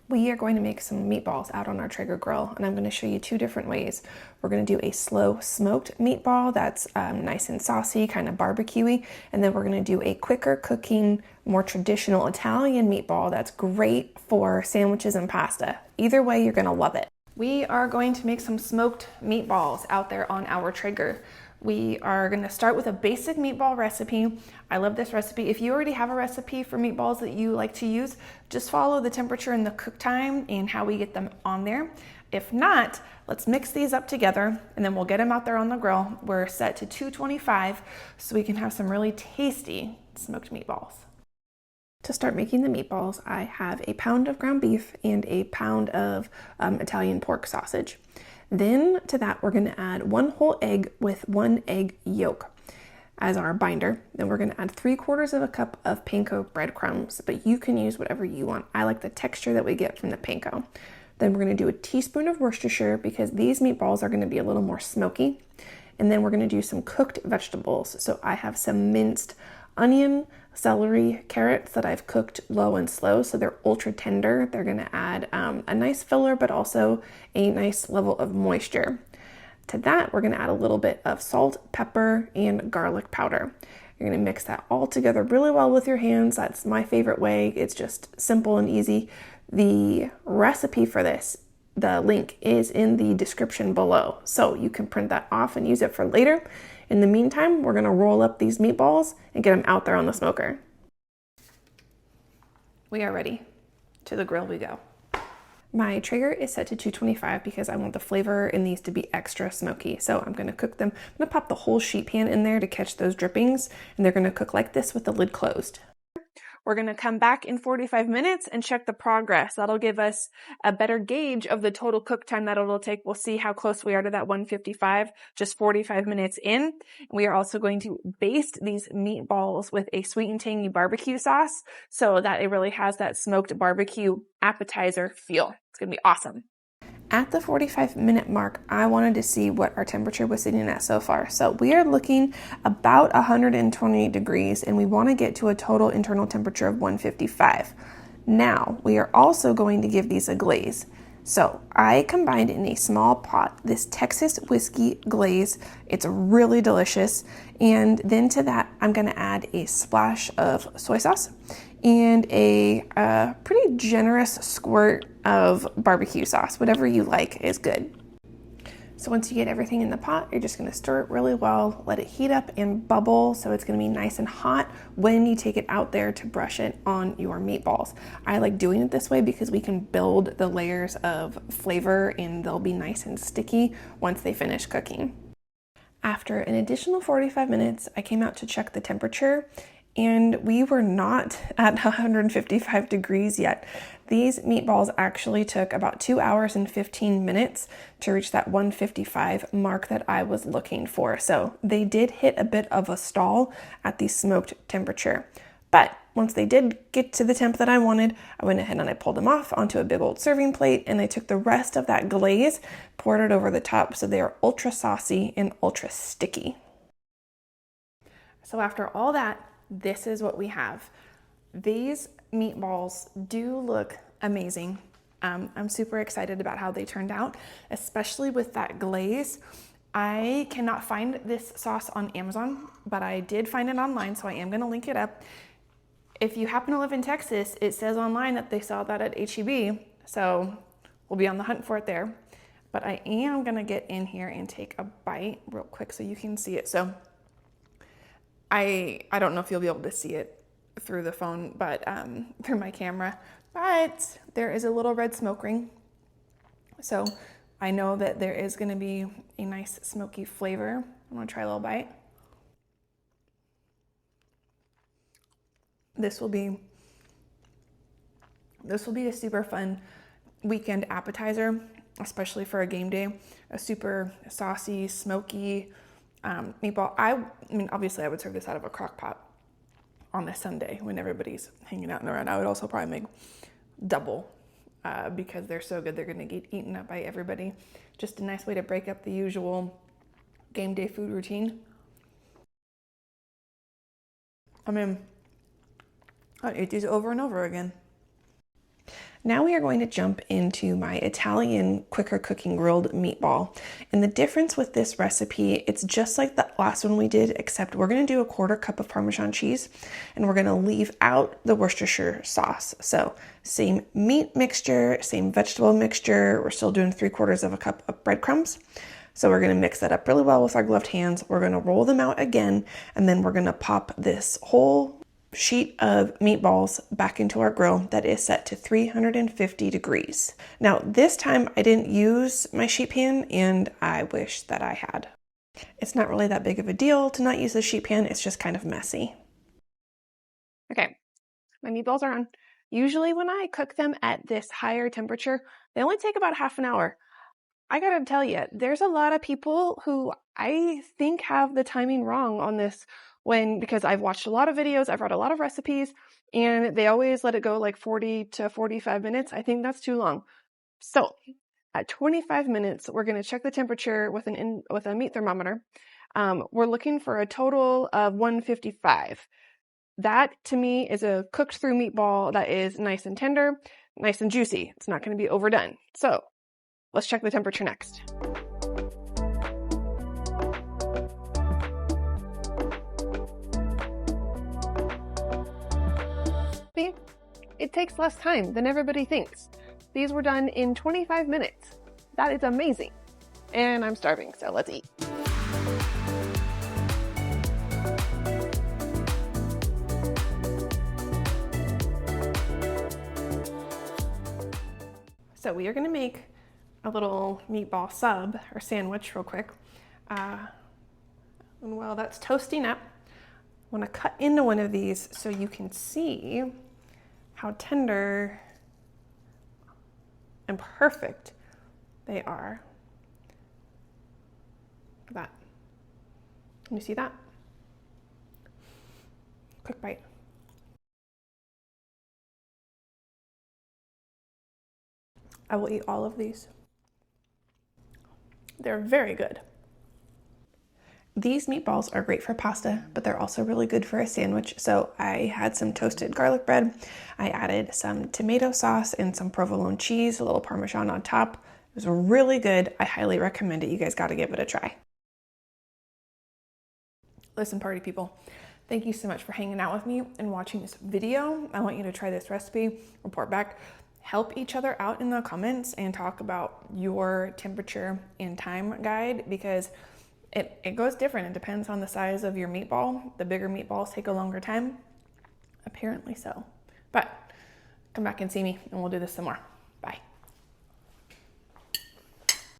We are going to make some meatballs out on our Traeger grill, and I'm going to show you two different ways. We're going to do a slow smoked meatball that's nice and saucy, kind of barbecuey, and then we're going to do a quicker cooking, more traditional Italian meatball that's great for sandwiches and pasta. Either way, you're going to love it. We are going to make some smoked meatballs out there on our Traeger. We are going to start with a basic meatball recipe. I love this recipe. If you already have a recipe for meatballs that you like to use, just follow the temperature and the cook time and how we get them on there. If not, let's mix these up together and then we'll get them out there on the grill. We're set to 225 so we can have some really tasty smoked meatballs. To start making the meatballs, I have a pound of ground beef and a pound of Italian pork sausage. Then to that, we're going to add 1 whole egg with 1 egg yolk as our binder. Then we're going to add 3/4 of a cup of panko breadcrumbs, but you can use whatever you want. I like the texture that we get from the panko. Then we're going to do a teaspoon of Worcestershire because these meatballs are going to be a little more smoky. And then we're going to do some cooked vegetables. So I have some minced onion, celery, carrots that I've cooked low and slow, so they're ultra tender. They're going to add a nice filler, but also a nice level of moisture. To that, we're going to add a little bit of salt, pepper, and garlic powder. You're going to mix that all together really well with your hands. That's my favorite way. It's just simple and easy. The recipe for this, the link is in the description below, so you can print that off and use it for later. In the meantime, we're gonna roll up these meatballs and get them out there on the smoker. We are ready. To the grill we go. My Traeger is set to 225 because I want the flavor in these to be extra smoky. So I'm gonna cook them. I'm gonna pop the whole sheet pan in there to catch those drippings, and they're gonna cook like this with the lid closed. We're going to come back in 45 minutes and check the progress. That'll give us a better gauge of the total cook time that it'll take. We'll see how close we are to that 155, just 45 minutes in. We are also going to baste these meatballs with a sweet and tangy barbecue sauce so that it really has that smoked barbecue appetizer feel. It's going to be awesome. At the 45-minute mark, I wanted to see what our temperature was sitting at so far. So we are looking about 120 degrees and we want to get to a total internal temperature of 155. Now, we are also going to give these a glaze. So I combined in a small pot this Texas whiskey glaze. It's really delicious. And then to that, I'm going to add a splash of soy sauce and a pretty generous squirt of barbecue sauce. Whatever you like is good. So once you get everything in the pot, you're just gonna stir it really well, let it heat up and bubble so it's gonna be nice and hot when you take it out there to brush it on your meatballs. I like doing it this way because we can build the layers of flavor and they'll be nice and sticky once they finish cooking. After an additional 45 minutes, I came out to check the temperature and we were not at 155 degrees yet. These meatballs actually took about 2 hours and 15 minutes to reach that 155 mark that I was looking for. So they did hit a bit of a stall at the smoked temperature. But once they did get to the temp that I wanted, I went ahead and I pulled them off onto a big old serving plate and I took the rest of that glaze, poured it over the top so they are ultra saucy and ultra sticky. So after all that, this is what we have. These meatballs do look amazing. I'm super excited about how they turned out, especially with that glaze. I cannot find this sauce on Amazon, but I did find it online, so I am going to link it up. If you happen to live in Texas, it says online that they sell that at H-E-B, so we'll be on the hunt for it there. But I am going to get in here and take a bite real quick so you can see it. So I don't know if you'll be able to see it through the phone, but through my camera, but there is a little red smoke ring. So I know that there is going to be a nice smoky flavor. I'm going to try a little bite. This will be a super fun weekend appetizer, especially for a game day. A super saucy, smoky meatball. I mean, obviously I would serve this out of a crock pot on a Sunday when everybody's hanging out and around. I would also probably make double because they're so good. They're going to get eaten up by everybody. Just a nice way to break up the usual game day food routine. I mean, I eat these over and over again. Now we are going to jump into my Italian quicker cooking grilled meatball. And the difference with this recipe, it's just like the last one we did, except we're going to do a 1/4 cup of Parmesan cheese and we're going to leave out the Worcestershire sauce. So same meat mixture, same vegetable mixture. We're still doing 3/4 cup of breadcrumbs. So we're going to mix that up really well with our gloved hands. We're going to roll them out again, and then we're going to pop this whole sheet of meatballs back into our grill that is set to 350 degrees. Now, this time I didn't use my sheet pan, and I wish that I had. It's not really that big of a deal to not use the sheet pan. It's just kind of messy. Okay, my meatballs are on. Usually when I cook them at this higher temperature, they only take about half an hour. I gotta tell you, there's a lot of people who I think have the timing wrong on this because I've watched a lot of videos, I've read a lot of recipes, and they always let it go like 40 to 45 minutes. I think that's too long. So at 25 minutes, we're gonna check the temperature with a meat thermometer. We're looking for a total of 155. That to me is a cooked through meatball that is nice and tender, nice and juicy. It's not gonna be overdone. So let's check the temperature next. See, it takes less time than everybody thinks. These were done in 25 minutes. That is amazing. And I'm starving, so let's eat. So we are gonna make a little meatball sub or sandwich real quick. And while that's toasting up, I want to cut into one of these so you can see how tender and perfect they are. Look at that. Can you see that? Quick bite. I will eat all of these. They're very good. These meatballs are great for pasta, but they're also really good for a sandwich. So I had some toasted garlic bread. I added some tomato sauce and some provolone cheese, a little Parmesan on top. It was really good. I highly recommend it. You guys got to give it a try. Listen, party people, thank you so much for hanging out with me and watching this video. I want you to try this recipe, report back. Help each other out in the comments and talk about your temperature and time guide, because it goes different. It depends on the size of your meatball. The bigger meatballs take a longer time, apparently so. But come back and see me and we'll do this some more.